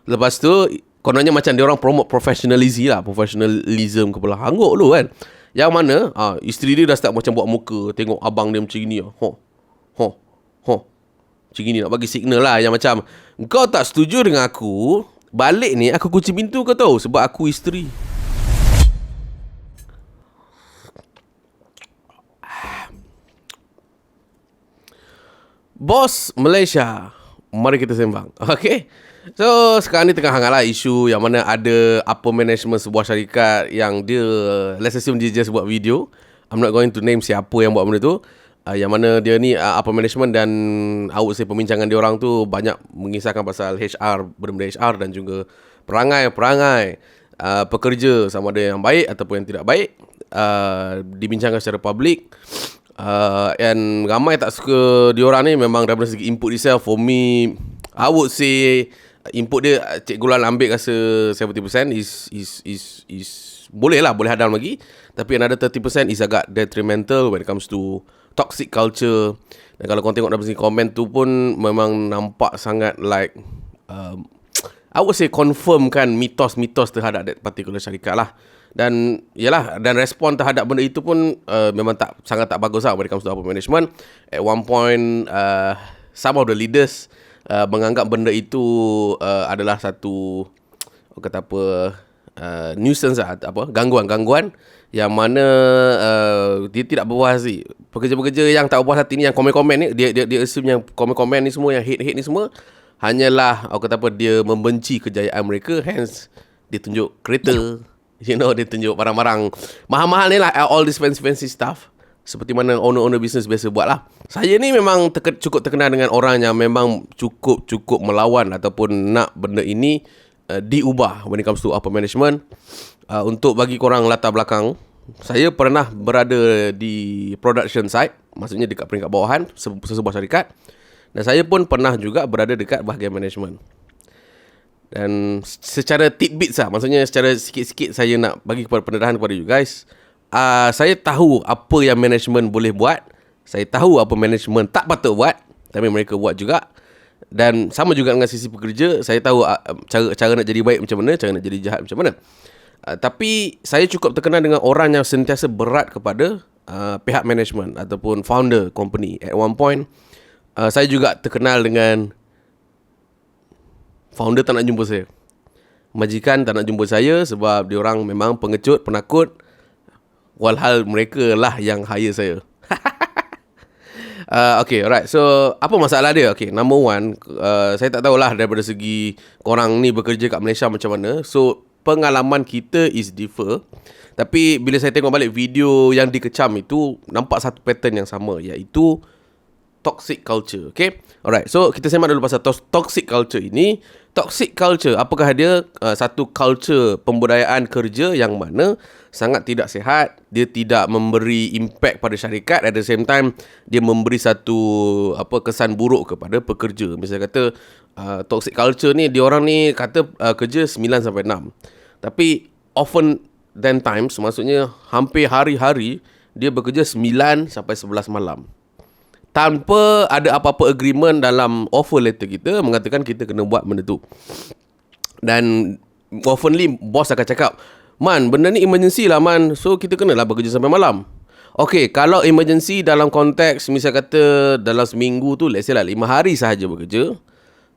Lepas tu kononnya macam dia orang promote professionalism kepala hangguk tu kan. Yang mana isteri dia dah start macam buat muka, tengok abang dia macam ni. Macam ni nak bagi signal lah yang macam kau tak setuju dengan aku, balik ni aku kunci pintu kau tahu sebab aku isteri. Bos Malaysia, mari kita sembang. Okay. So sekarang ni tengah hangat lah isu yang mana ada upper management sebuah syarikat yang dia, let's assume dia just buat video. I'm not going to name siapa yang buat benda tu. Yang mana dia ni upper management dan I would say perbincangan dia orang tu banyak mengisahkan pasal HR, benda-benda HR dan juga perangai pekerja, sama ada yang baik ataupun yang tidak baik, dibincangkan secara publik. And ramai tak suka diorang ni memang daripada segi input itself. For me, I would say input dia Cik Gulan ambil rasa 70% is boleh lah, boleh hadam lagi. Tapi another 30% is agak detrimental when it comes to toxic culture. Dan kalau kau tengok dari segi komen tu pun memang nampak sangat like I would say confirm kan mitos-mitos terhadap that particular syarikat lah. Dan yalah, dan respon terhadap benda itu pun memang sangat tak bagus lah when it comes to upper management. At one point some of the leaders menganggap benda itu adalah satu kata apa nuisance lah, gangguan yang mana dia tidak berpuas hati. Pekerja-pekerja yang tak berpuas hati ni, yang komen-komen ni, dia assume yang komen-komen ni semua, yang hate ni semua hanyalah kata apa, dia membenci kejayaan mereka, hence dia tunjuk kereta, dia tunjuk barang-barang mahal-mahal ni lah, all this fancy stuff, seperti mana owner business biasa buat lah. Saya ni memang cukup terkenal dengan orang yang memang cukup melawan ataupun nak benda ini diubah when it comes to upper management. Untuk bagi korang latar belakang, saya pernah berada di production side, maksudnya dekat peringkat bawahan sesebuah syarikat. Dan saya pun pernah juga berada dekat bahagian management. Dan secara tidbits lah, maksudnya secara sikit-sikit saya nak bagi pendedahan kepada you guys. Saya tahu apa yang management boleh buat, saya tahu apa management tak patut buat, tapi mereka buat juga. Dan sama juga dengan sisi pekerja, saya tahu cara nak jadi baik macam mana, cara nak jadi jahat macam mana. Tapi saya cukup terkenal dengan orang yang sentiasa berat kepada pihak management ataupun founder company. At one point saya juga terkenal dengan founder tak nak jumpa saya, majikan tak nak jumpa saya sebab diorang memang pengecut, penakut, walhal mereka lah yang hire saya. Okay, alright. So, apa masalah dia? Okay, number one, saya tak tahulah daripada segi korang ni bekerja kat Malaysia macam mana. So, pengalaman kita is differ. Tapi, bila saya tengok balik video yang dikecam itu, nampak satu pattern yang sama, iaitu toxic culture. Okay, alright. So, kita semak dulu pasal toxic culture ini. Toxic culture, apakah dia? Satu culture pembudayaan kerja yang mana sangat tidak sihat. Dia tidak memberi impact pada syarikat. At the same time, dia memberi satu kesan buruk kepada pekerja. Misalnya kata toxic culture ni, diorang ni kata kerja 9 sampai 6. Tapi often than times, maksudnya hampir hari-hari dia bekerja 9 sampai 11 malam. Tanpa ada apa-apa agreement dalam offer letter kita mengatakan kita kena buat benda tu. Dan oftenly bos akan cakap, "Man, benda ni emergency lah man, so kita kenalah bekerja sampai malam." Okay, kalau emergency dalam konteks misal kata dalam seminggu tu, let's say lah 5 hari sahaja bekerja,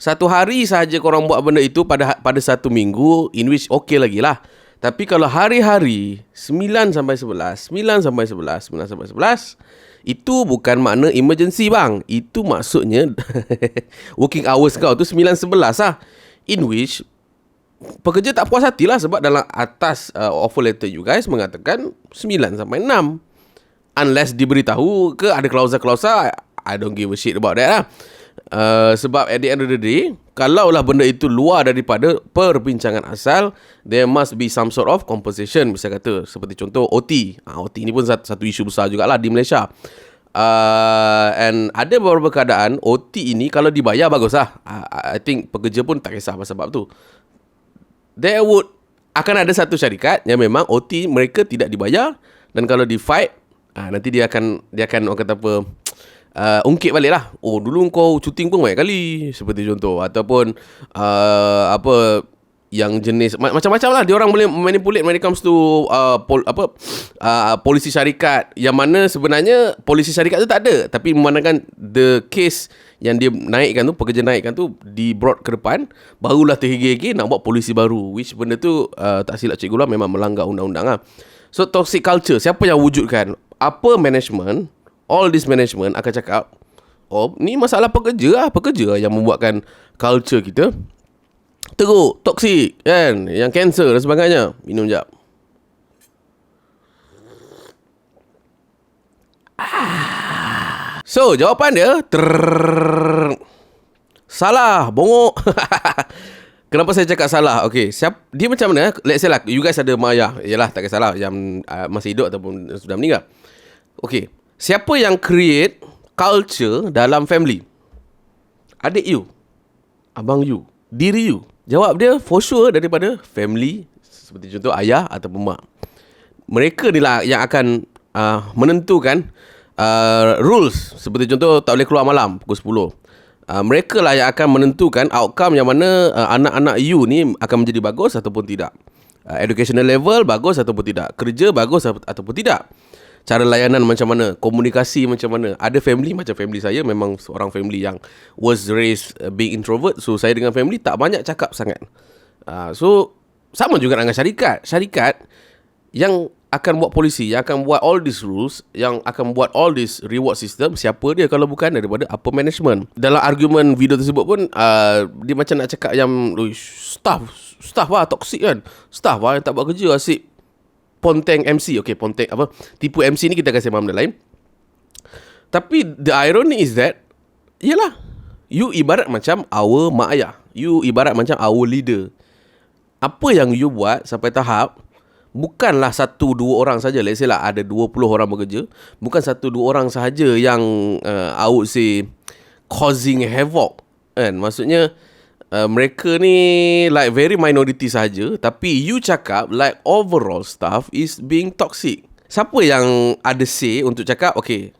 1 hari sahaja korang buat benda itu pada 1 minggu, in which okay lagi lah. Tapi kalau hari-hari 9 sampai 11, 9 sampai 11, 9 sampai 11, itu bukan makna emergency bang. Itu maksudnya working hours kau tu 9-11 lah. In which pekerja tak puas hati lah sebab dalam atas offer letter you guys mengatakan 9 sampai 6. Unless diberitahu ke ada klausa-klausa, I don't give a shit about that lah. Sebab at the end of the day, kalaulah benda itu luar daripada perbincangan asal, there must be some sort of compensation. Misal kata seperti contoh OT. OT ni pun satu isu besar jugalah di Malaysia. And ada beberapa keadaan OT ini kalau dibayar bagus lah. I think pekerja pun tak kisah pasal sebab tu. Akan ada satu syarikat yang memang OT mereka tidak dibayar, dan kalau di fight, nanti dia akan orang kata apa, ungkit balik lah. Oh, dulu kau cuti pun banyak kali, seperti contoh. Ataupun apa yang jenis macam-macam lah. Dia orang boleh manipulate when it comes to polisi syarikat, yang mana sebenarnya polisi syarikat tu tak ada, tapi memandangkan the case yang dia naikkan tu, pekerja naikkan tu, di brought ke depan, barulah terhege-hege nak buat polisi baru, which benda tu tak silap Cikgu Luan memang melanggar undang-undang lah. So toxic culture, siapa yang wujudkan? Upper management, all this management akan cakap, oh, ni masalah pekerja yang membuatkan culture kita teruk, toksik kan, yang cancer dan sebagainya. Minum jap. So jawapan dia salah, bongok. Kenapa saya cakap salah? Okay, dia macam mana? Let's say lah, you guys ada mak ayah. Yalah, tak kisahlah yang masih hidup ataupun sudah meninggal. Okay, siapa yang create culture dalam family? Adik you, abang you, diri you. Jawab dia for sure daripada family, seperti contoh ayah ataupun mak. Mereka ni lah yang akan menentukan rules. Seperti contoh, tak boleh keluar malam pukul 10. Mereka lah yang akan menentukan outcome yang mana anak-anak you ni akan menjadi bagus ataupun tidak. Educational level bagus ataupun tidak. Kerja bagus ataupun tidak. Cara layanan macam mana, komunikasi macam mana. Ada family macam family saya, memang seorang family yang was raised being introvert. So saya dengan family tak banyak cakap sangat. So sama juga dengan syarikat. Syarikat yang akan buat polisi, yang akan buat all these rules, yang akan buat all this reward system, siapa dia kalau bukan daripada upper management. Dalam argument video tersebut pun dia macam nak cakap yang staff lah toxic kan, staff lah yang tak buat kerja, asyik ponteng MC. Okay, ponteng apa, tipu MC ni kita akan sembang benda lain. Tapi the irony is that, yelah, you ibarat macam our mak ayah, you ibarat macam our leader. Apa yang you buat sampai tahap bukanlah 1-2 orang saja. Let's say lah ada 20 orang bekerja, bukan 1-2 orang sahaja yang I would say causing havoc kan. Maksudnya mereka ni like very minority sahaja, tapi you cakap like overall staff is being toxic. Siapa yang ada say untuk cakap, okay,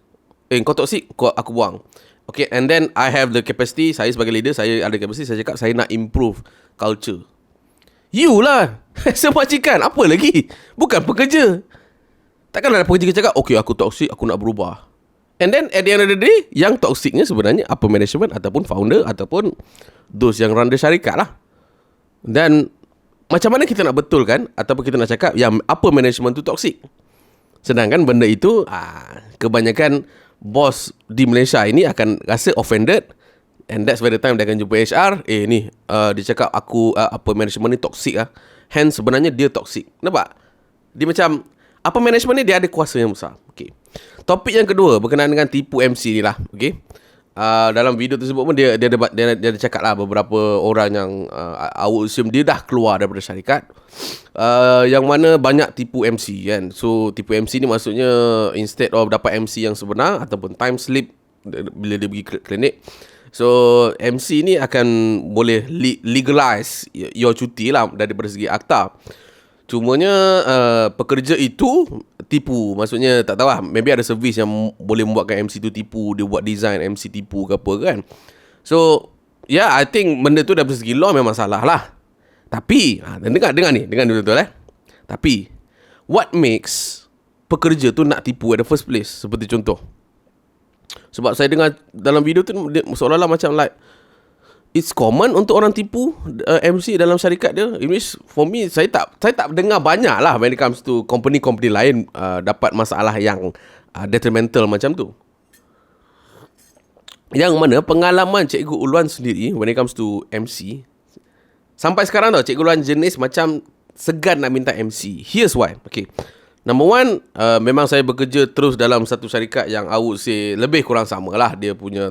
kau toxic, aku buang. Okay, and then I have the capacity, saya sebagai leader, saya ada capacity, saya cakap saya nak improve culture. You lah semajikan, apa lagi? Bukan pekerja. Takkan ada pekerja cakap, okay, aku toxic, aku nak berubah. And then at the end of the day, yang toksiknya sebenarnya upper management ataupun founder ataupun those yang run the syarikat lah. Dan macam mana kita nak betulkan ataupun kita nak cakap yang upper management tu toksik? Sedangkan benda itu kebanyakan bos di Malaysia ini akan rasa offended, and that's by the time dia akan jumpa HR. Ni dia cakap aku upper management ni toksik lah. Hence sebenarnya dia toksik. Nampak? Dia macam upper management ni dia ada kuasa yang besar. Okay. Topik yang kedua berkenaan dengan tipu MC ni lah. Okay. Dalam video tersebut pun dia ada cakap lah beberapa orang yang I would assume dia dah keluar daripada syarikat, yang mana banyak tipu MC kan. So tipu MC ni maksudnya instead of dapat MC yang sebenar ataupun time slip bila dia pergi klinik, so MC ni akan boleh legalize your cuti lah daripada segi akta. Cumanya pekerja itu tipu. Maksudnya tak tahu lah, maybe ada servis yang boleh membuatkan MC tu tipu. Dia buat design MC tipu ke apa kan. So yeah, I think benda tu dari segi law memang salah lah. Tapi dengar ni betul-betul Tapi what makes pekerja tu nak tipu at the first place? Seperti contoh, sebab saya dengar dalam video tu dia seolah-olah macam like it's common untuk orang tipu MC dalam syarikat dia. It means for me, saya tak dengar banyak lah when it comes to company lain dapat masalah yang detrimental macam tu. Yang mana pengalaman Cikgu Uluan sendiri when it comes to MC, sampai sekarang tau Cikgu Uluan jenis macam segan nak minta MC. Here's why. Okay, number one, memang saya bekerja terus dalam satu syarikat yang I would say lebih kurang sama lah dia punya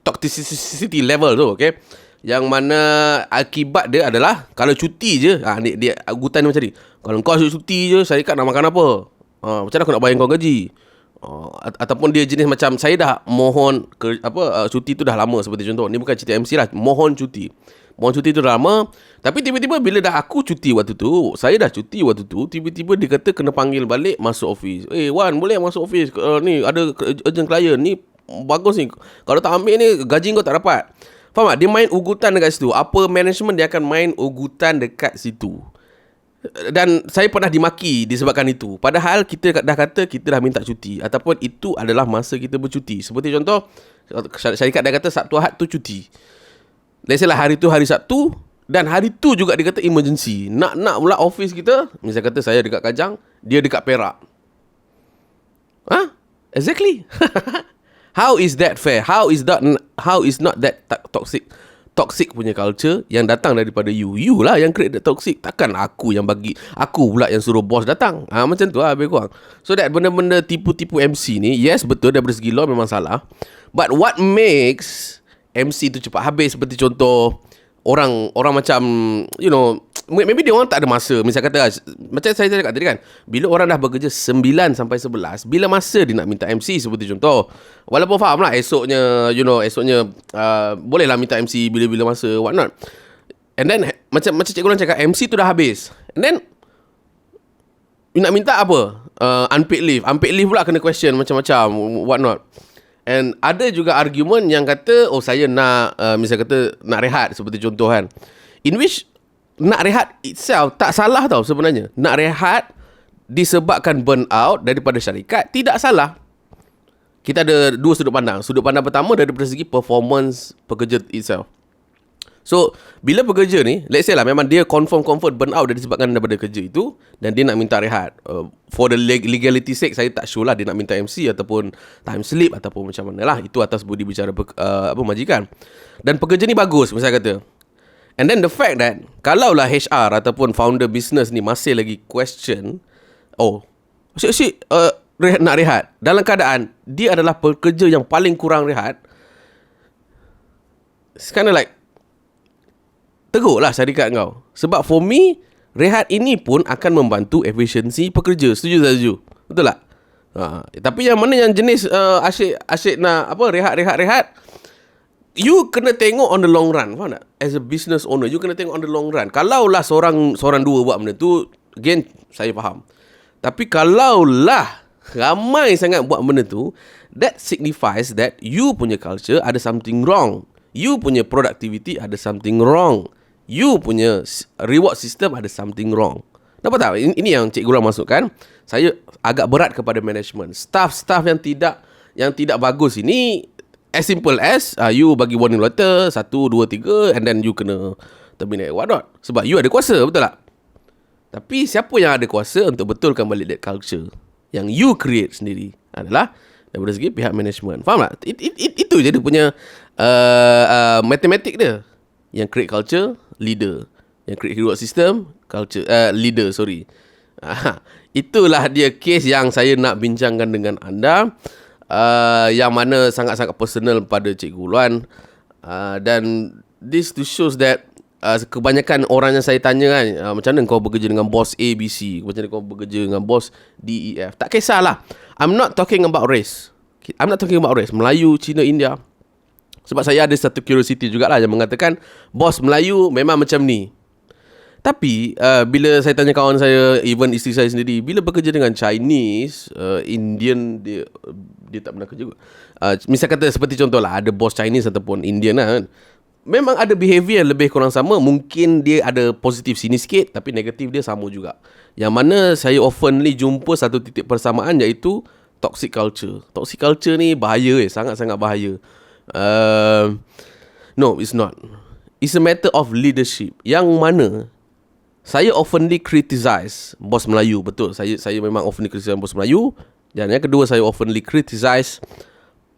toxicity level tu. Okay, yang mana akibat dia adalah kalau cuti je, dia agutan dia macam ni, kalau kau cuti je syarikat nak makan apa? Macam mana aku nak bayar kau gaji? Ataupun dia jenis macam saya dah mohon cuti tu dah lama. Seperti contoh, ni bukan cerita MC lah, mohon cuti. Mohon cuti tu dah lama. Tapi tiba-tiba bila dah aku cuti waktu tu, saya dah cuti waktu tu, tiba-tiba dia kata kena panggil balik masuk office. Wan, boleh masuk office, ni ada urgent client ni, bagus ni. Kalau tak ambil ni, gaji kau tak dapat. Faham tak? Dia main ugutan dekat situ. Apa management dia akan main ugutan dekat situ. Dan saya pernah dimaki disebabkan itu. Padahal kita dah kata kita dah minta cuti, ataupun itu adalah masa kita bercuti. Seperti contoh, syarikat dah kata Sabtu Ahad tu cuti. Let's say lah hari tu hari Sabtu, dan hari tu juga dia kata emergency. Nak pula office kita, misalnya kata saya dekat Kajang, dia dekat Perak. Exactly. How is that fair? How is not that toxic punya culture yang datang daripada you lah yang create that toxic. Takkan aku yang bagi, aku pula yang suruh bos datang. Macam tu lah lebih kurang. So that benda-benda tipu-tipu MC ni, yes betul daripada segi law memang salah. But what makes MC tu cepat habis, seperti contoh orang macam, you know, maybe dia orang tak ada masa. Misal kata, macam saya cakap tadi kan, bila orang dah bekerja 9 sampai 11, bila masa dia nak minta MC, seperti contoh. Walaupun faham lah esoknya bolehlah minta MC bila-bila masa, what not. And then macam cikgu orang cakap, MC tu dah habis. And then nak minta apa? Unpaid leave. Unpaid leave pula kena question macam-macam, what not. And ada juga argument yang kata, saya nak misal kata nak rehat, seperti contoh kan. In which nak rehat itself tak salah tau sebenarnya. Nak rehat disebabkan burnout daripada syarikat tidak salah. Kita ada dua sudut pandang. Sudut pandang pertama daripada segi performance pekerja itself. So, bila pekerja ni, let's say lah memang dia confirm burnout disebabkan daripada kerja itu, dan dia nak minta rehat. For the legality sake, saya tak sure lah dia nak minta MC ataupun time slip ataupun macam mana lah. Itu atas budi bicara majikan. Dan pekerja ni bagus, misalnya kata. And then the fact that kalaulah HR ataupun founder business ni masih lagi question, asyik nak rehat, dalam keadaan dia adalah pekerja yang paling kurang rehat, it's kind of like teguklah syarikat kau. Sebab for me, rehat ini pun akan membantu efisiensi pekerja. Setuju tak setuju? Betul tak? Tapi yang mana yang jenis asyik nak rehat, you kena tengok on the long run. Faham tak? As a business owner, you kena tengok on the long run. Kalaulah seorang dua buat benda tu, again, saya faham. Tapi kalaulah ramai sangat buat benda tu, that signifies that you punya culture ada something wrong. You punya productivity ada something wrong. You punya reward system ada something wrong. Dapat tak? Ini yang cikgu orang masukkan. Saya agak berat kepada management. Staff yang tidak bagus ini, as simple as you bagi warning letter 1, 2, 3 and then you kena terminate, what not. Sebab you ada kuasa, betul tak? Tapi siapa yang ada kuasa untuk betulkan balik that culture yang you create sendiri adalah daripada segi pihak management. Faham tak? Itu je dia punya matematik dia. Yang create culture, leader. Yang create reward system, culture, leader, sorry. Itulah dia case yang saya nak bincangkan dengan anda. Yang mana sangat-sangat personal pada Cikgu Luan. Dan this to shows that kebanyakan orang yang saya tanya kan, macam mana kau bekerja dengan bos A, B, C, macam mana kau bekerja dengan bos D, E, F. Tak kisahlah. I'm not talking about race. Melayu, Cina, India. Sebab saya ada satu curiosity jugalah yang mengatakan bos Melayu memang macam ni. Tapi bila saya tanya kawan saya, even isteri saya sendiri, bila bekerja dengan Chinese, Indian, dia tak pernah kerja. Misal kata seperti contoh lah, ada bos Chinese ataupun Indian lah kan, memang ada behavior lebih kurang sama. Mungkin dia ada positif sini sikit, tapi negatif dia sama juga. Yang mana saya oftenly jumpa satu titik persamaan, iaitu toxic culture. Toxic culture ni bahaya, sangat-sangat bahaya. No, it's not. It's a matter of leadership, yang mana saya oftenly criticize bos Melayu. Betul, saya memang oftenly criticize bos Melayu. Dan yang kedua, saya oftenly criticize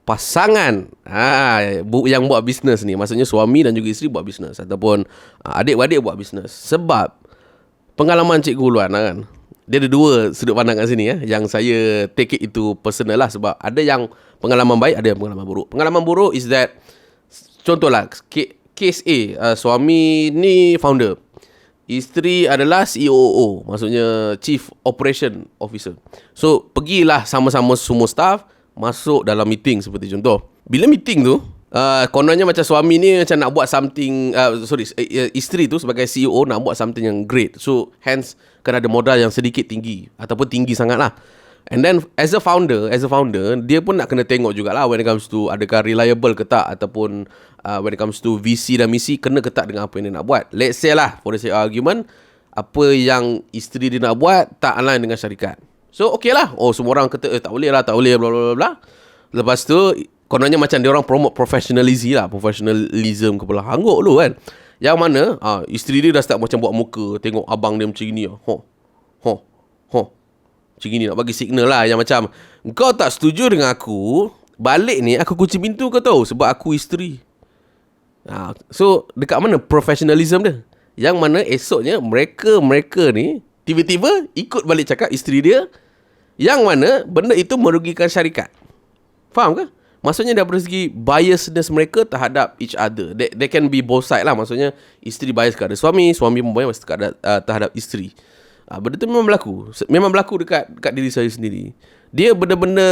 pasangan yang buat bisnes ni. Maksudnya suami dan juga isteri buat bisnes, ataupun adik-beradik buat bisnes. Sebab pengalaman Cikgu Luan kan, dia ada dua sudut pandang kat sini yang saya take it itu personal lah. Sebab ada yang pengalaman baik, ada yang pengalaman buruk. Pengalaman buruk is that, contohlah case A, suami ni founder, isteri adalah COO, maksudnya Chief Operation Officer. So, pergilah sama-sama semua staff masuk dalam meeting seperti contoh. Bila meeting tu, Kononnya macam suami ni macam nak buat something, isteri tu sebagai CEO nak buat something yang great. So hence kena ada modal yang sedikit tinggi ataupun tinggi sangat lah. And then as a founder, dia pun nak kena tengok jugalah when it comes to adakah reliable ke tak, ataupun when it comes to VC dan misi kena ke tak dengan apa yang dia nak buat. Let's say lah, for the sake of argument, apa yang isteri dia nak buat tak align dengan syarikat. So okay lah, semua orang kata tak boleh bla bla bla bla. Lepas tu kononnya macam dia orang promote professionalism kepala hangguk dulu kan. Yang mana isteri dia dah start macam buat muka, tengok abang dia macam gini. Macam gini nak bagi signal lah yang macam, kau tak setuju dengan aku, balik ni aku kunci pintu kau tahu, sebab aku isteri. So dekat mana professionalism dia? Yang mana esoknya mereka ni tiba-tiba ikut balik cakap isteri dia, yang mana benda itu merugikan syarikat. Faham ke? Maksudnya daripada segi biasness mereka terhadap each other. They can be both side lah. Maksudnya isteri bias kepada suami pun bias terhadap isteri. Benda tu memang berlaku. Memang berlaku dekat diri saya sendiri. Dia benda-benda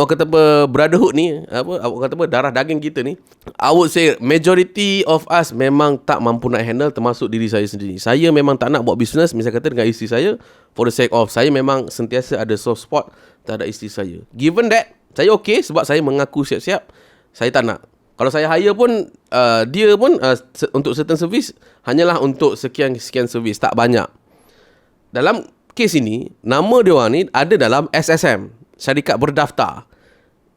orang kata apa, brotherhood ni, orang kata apa, darah daging kita ni, I would say majority of us memang tak mampu nak handle, termasuk diri saya sendiri. Saya memang tak nak buat business misalnya kata dengan isteri saya, for the sake of saya memang sentiasa ada soft spot terhadap isteri saya. Given that, saya okay sebab saya mengaku siap-siap saya tak nak. Kalau saya hire pun, dia pun untuk certain service hanyalah untuk sekian service, tak banyak. Dalam kes ini, nama dia orang ni ada dalam SSM, syarikat berdaftar.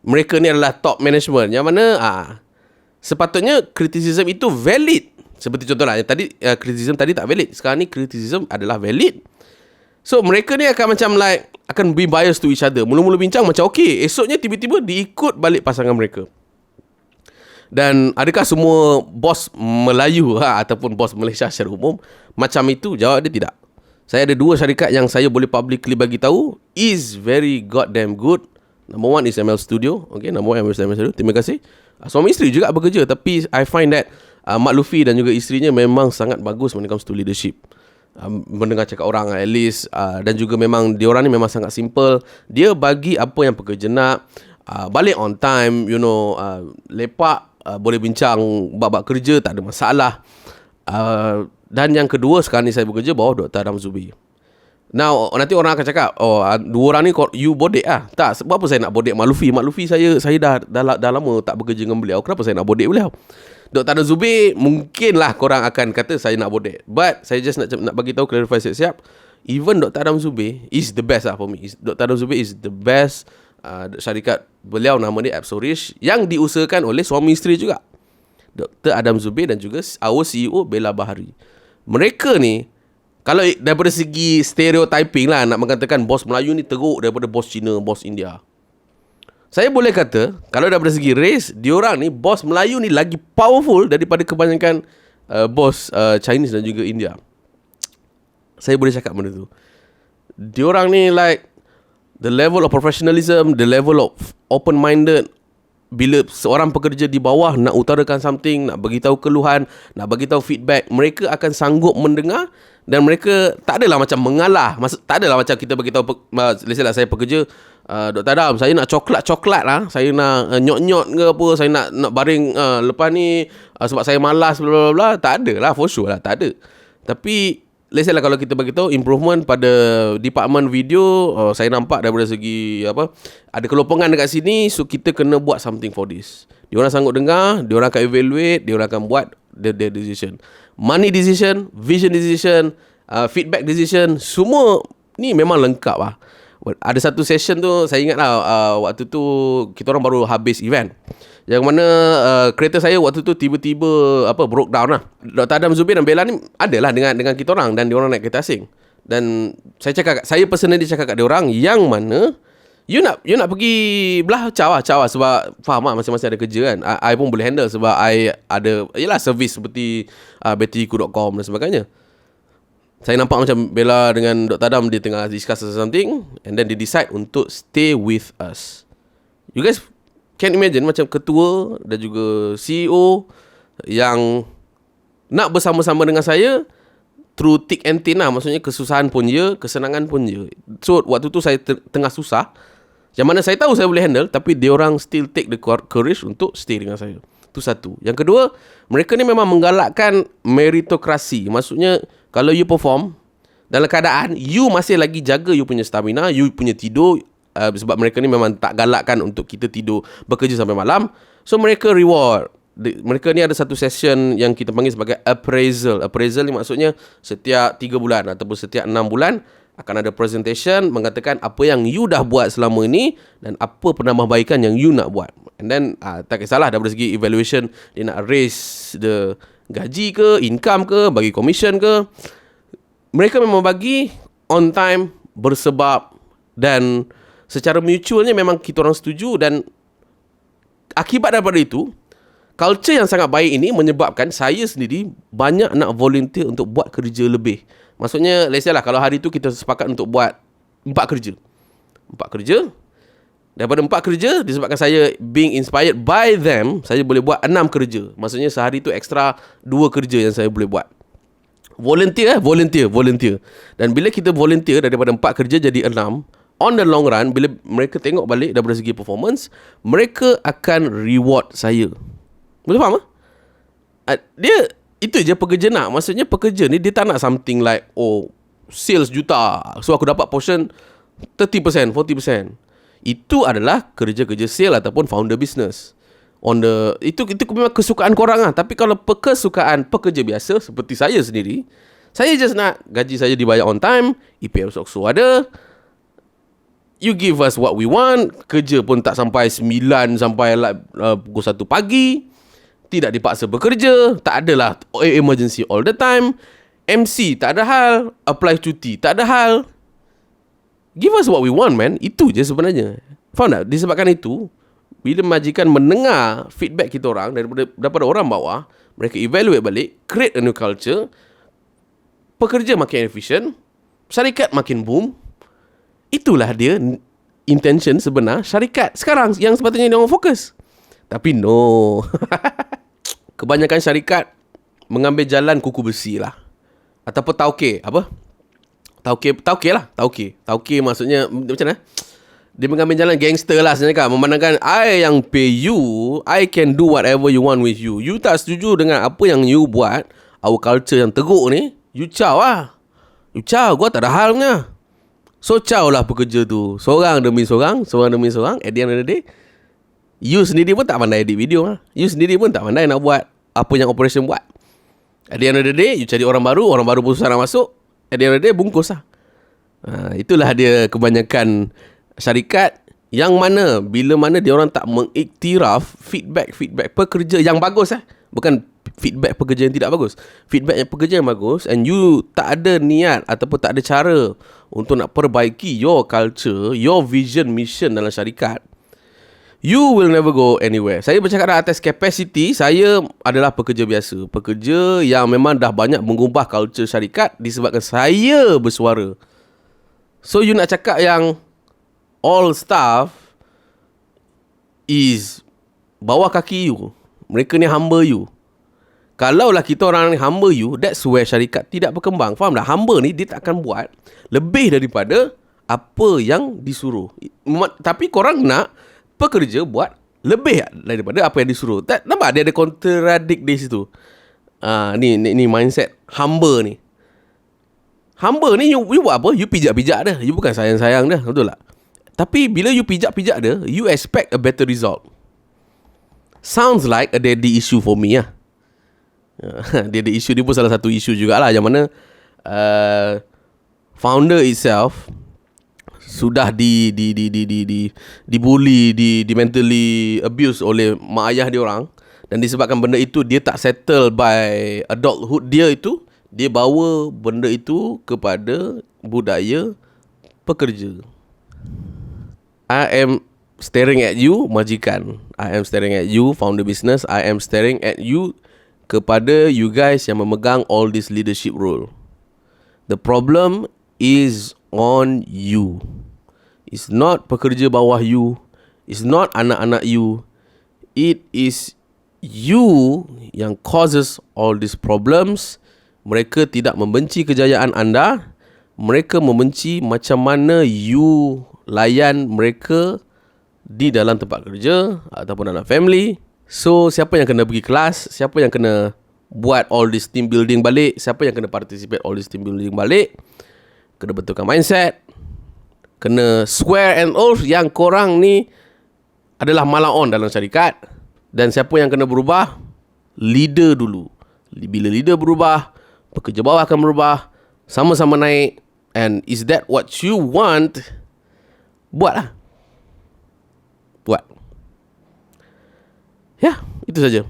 Mereka ni adalah top management, yang mana sepatutnya criticism itu valid. Seperti contohlah yang tadi, criticism tadi tak valid, sekarang ni criticism adalah valid. So mereka ni akan macam like akan be biased to each other. Mula-mula bincang macam okay, esoknya tiba-tiba diikut balik pasangan mereka. Dan adakah semua bos Melayu ataupun bos Malaysia secara umum macam itu? Jawab dia tidak. Saya ada 2 syarikat yang saya boleh publicly bagi tahu is very goddamn good. Number 1 is ML Studio. Okay, number 1 is ML Studio. Terima kasih. Suami isteri juga bekerja, tapi I find that Mak Luffy dan juga isterinya memang sangat bagus when it comes to leadership. Mendengar cakap orang at least, dan juga memang diorang ni memang sangat simple. Dia bagi apa yang pekerja nak, balik on time, lepak, boleh bincang bab-bab kerja, tak ada masalah. Dan yang kedua, sekarang ni saya bekerja bawah Dr. Adam Zubi. Now, nanti orang akan cakap, 2 orang ni you bodek lah. Tak, sebab apa saya nak bodek Mak Luffy? Mak Luffy saya dah lama tak bekerja dengan beliau. Kenapa saya nak bodek beliau? Dr. Adam Zubi, mungkinlah korang akan kata saya nak bodek. But, saya just nak bagi tahu, clarify siap-siap. Even Dr. Adam Zubi is the best lah for me. Dr. Adam Zubi is the best. Syarikat beliau nama dia Absolish, yang diusahakan oleh suami isteri juga, Dr. Adam Zubi dan juga our CEO Bella Bahari. Mereka ni, kalau daripada segi stereotyping lah, nak mengatakan bos Melayu ni teruk daripada bos Cina, bos India, saya boleh kata, kalau daripada segi race, diorang ni, bos Melayu ni lagi powerful daripada kebanyakan bos Chinese dan juga India. Saya boleh cakap benda tu. Diorang ni like, the level of professionalism, the level of open-minded. Bila seorang pekerja di bawah nak utarakan something, nak bagi tahu keluhan, nak bagi tahu feedback, mereka akan sanggup mendengar. Dan mereka tak adalah macam mengalah. Tak adalah macam kita bagi tahu, let's say saya pekerja, Dr. Adam, saya nak coklat lah, saya nak nyot-nyot ke apa, saya nak baring lepas ni sebab saya malas bla bla bla. Tak ada lah, for sure lah, tak ada. Tapi let's say lah, kalau kita bagi tahu improvement pada department video, saya nampak daripada segi ada kelopangan dekat sini, so kita kena buat something for this. Diorang sanggup dengar, diorang akan evaluate, diorang akan buat their decision. Money decision, vision decision, feedback decision, semua ni memang lengkap lah. Ada satu session tu, saya ingat lah, waktu tu kita orang baru habis event, yang mana kereta saya waktu tu tiba-tiba broke down lah. Dr. Adam Zubir dan Bella ni adalah dengan kita orang, dan diorang naik kereta asing. Dan saya personally cakap kat diorang, yang mana you nak pergi belah cawa sebab faham lah, masing-masing ada kerja kan. I pun boleh handle sebab I ada servis seperti batteryku.com dan sebagainya. Saya nampak macam Bella dengan Dr. Adam dia tengah discuss something, and then they decide untuk stay with us. You guys can imagine macam ketua dan juga CEO yang nak bersama-sama dengan saya through thick and thin lah. Maksudnya kesusahan pun je, kesenangan pun je. So waktu tu saya tengah susah, yang mana saya tahu saya boleh handle, tapi diorang still take the courage untuk stay dengan saya. Tu Itu satu. Yang kedua, mereka ni memang menggalakkan meritokrasi. Maksudnya, kalau you perform dalam keadaan you masih lagi jaga you punya stamina, you punya tidur, sebab mereka ni memang tak galakkan untuk kita tidur bekerja sampai malam. So mereka reward. Mereka ni ada satu session yang kita panggil sebagai appraisal. Appraisal ni maksudnya setiap 3 bulan ataupun setiap 6 bulan akan ada presentation mengatakan apa yang you dah buat selama ini dan apa penambahbaikan yang you nak buat. And then tak kisahlah daripada segi evaluation, dia nak raise the gaji ke, income ke, bagi commission ke. Mereka memang bagi on time, bersebab, dan secara mutualnya memang kita orang setuju. Dan akibat daripada itu, culture yang sangat baik ini menyebabkan saya sendiri banyak nak volunteer untuk buat kerja lebih. Maksudnya, let's say lah, kalau hari tu kita sepakat untuk buat 4 kerja. 4 kerja. Daripada 4 kerja, disebabkan saya being inspired by them, saya boleh buat 6 kerja. Maksudnya sehari tu extra 2 kerja yang saya boleh buat. Volunteer. Dan bila kita volunteer daripada 4 kerja jadi 6, on the long run, bila mereka tengok balik daripada segi performance, mereka akan reward saya. Boleh faham? Dia, itu je pekerja nak. Maksudnya pekerja ni dia tak nak something like, sales juta, so aku dapat portion 30%, 40%. Itu adalah kerja-kerja sale ataupun founder business. Itu memang kesukaan korang lah. Tapi kalau kesukaan pekerja biasa seperti saya sendiri, saya just nak gaji saya dibayar on time, EPL Sokso ada, you give us what we want, kerja pun tak sampai 9 sampai pukul 1 pagi, tidak dipaksa bekerja, tak adalah emergency all the time, MC tak ada hal, apply cuti tak ada hal. Give us what we want, man. Itu je sebenarnya. Faham tak? Disebabkan itu, bila majikan mendengar feedback kita orang daripada orang bawah, mereka evaluate balik, create a new culture, pekerja makin efficient, syarikat makin boom. Itulah dia intention sebenar syarikat sekarang yang sepatutnya dia orang fokus. Tapi no. Kebanyakan syarikat mengambil jalan kuku besi lah. Ataupun tauke. Apa? Tauke lah. Tauke maksudnya macam mana? Dia mengambil jalan gangster lah sebenarnya kan. Memandangkan I yang pay you, I can do whatever you want with you. You tak setuju dengan apa yang you buat, our culture yang teruk ni, you caw lah. You caw, gua tak ada halnya. So caw lah pekerja tu. Seorang demi seorang. At the end of the day, you sendiri pun tak pandai edit video lah. You sendiri pun tak pandai nak buat apa yang operation buat. At the end of the day, you cari orang baru pun susah nak masuk. At the end of the day, bungkus lah. Itulah dia kebanyakan syarikat yang mana bila mana dia orang tak mengiktiraf feedback pekerja yang bagus bukan feedback pekerja yang tidak bagus, feedback yang pekerja yang bagus, and you tak ada niat ataupun tak ada cara untuk nak perbaiki your culture, your vision, mission dalam syarikat, you will never go anywhere. Saya bercakap atas capacity. Saya adalah pekerja biasa, pekerja yang memang dah banyak mengubah culture syarikat disebabkan saya bersuara. So you nak cakap yang all staff is bawah kaki you, mereka ni hamba you. Kalaulah kita orang ni hamba you, that's where syarikat tidak berkembang. Faham tak? Hamba ni dia tak akan buat lebih daripada apa yang disuruh. Tapi korang nak pekerja buat lebih daripada apa yang disuruh. Nampak dia ada contradict di situ. Ni mindset hamba ni. Hamba ni you buat apa? You pijak-pijak dia. You bukan sayang-sayang dia. Betul tak? Tapi bila you pijak-pijak dia, you expect a better result. Sounds like a daddy issue for me lah. Daddy issue ni pun salah satu isu jugalah, yang mana founder itself sudah dibully, di mentally abuse oleh mak ayah dia orang. Dan disebabkan benda itu dia tak settle by adulthood dia itu, dia bawa benda itu kepada budaya pekerja. I am staring at you, majikan. I am staring at you, founder business. I am staring at you, kepada you guys yang memegang all this leadership role. The problem is on you. It's not pekerja bawah you. It's not anak-anak you. It is you yang causes all these problems. Mereka tidak membenci kejayaan anda. Mereka membenci macam mana you layan mereka di dalam tempat kerja ataupun dalam family. So siapa yang kena pergi kelas, siapa yang kena buat all this team building balik, siapa yang kena participate all this team building balik, kena betulkan mindset, kena swear and oath yang korang ni adalah malang on dalam syarikat. Dan siapa yang kena berubah? Leader dulu. Bila leader berubah, pekerja bawah akan berubah, sama-sama naik. And is that what you want? Buatlah. Buat. Ya, itu saja.